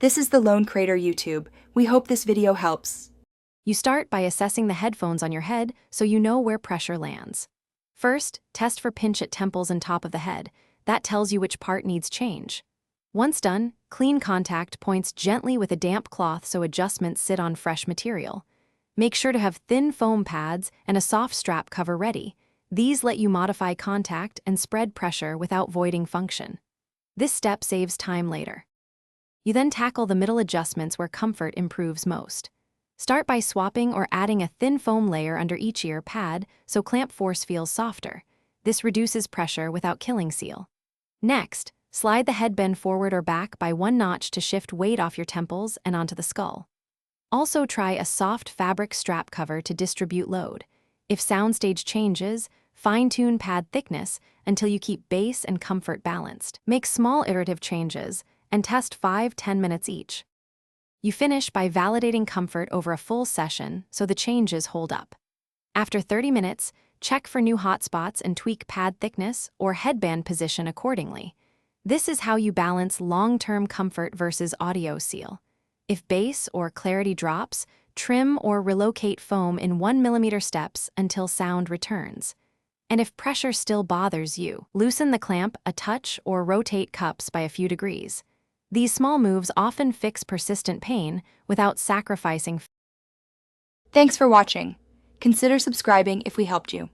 This is the Lone Crater YouTube. We hope this video helps. You start by assessing the headphones on your head so you know where pressure lands. First, test for pinch at temples and top of the head. That tells you which part needs change. Once done, clean contact points gently with a damp cloth so adjustments sit on fresh material. Make sure to have thin foam pads and a soft strap cover ready. These let you modify contact and spread pressure without voiding function. This step saves time later. You then tackle the middle adjustments where comfort improves most. Start by swapping or adding a thin foam layer under each ear pad so clamp force feels softer. This reduces pressure without killing seal. Next, slide the headband forward or back by 1 notch to shift weight off your temples and onto the skull. Also try a soft fabric strap cover to distribute load. If soundstage changes, fine-tune pad thickness until you keep bass and comfort balanced. Make small iterative changes and test 5-10 minutes each. You finish by validating comfort over a full session so the changes hold up. After 30 minutes, check for new hotspots and tweak pad thickness or headband position accordingly. This is how you balance long-term comfort versus audio seal. If bass or clarity drops, trim or relocate foam in 1 mm steps until sound returns. And if pressure still bothers you, loosen the clamp a touch or rotate cups by a few degrees. These small moves often fix persistent pain without sacrificing. Thanks for watching. Consider subscribing if we helped you.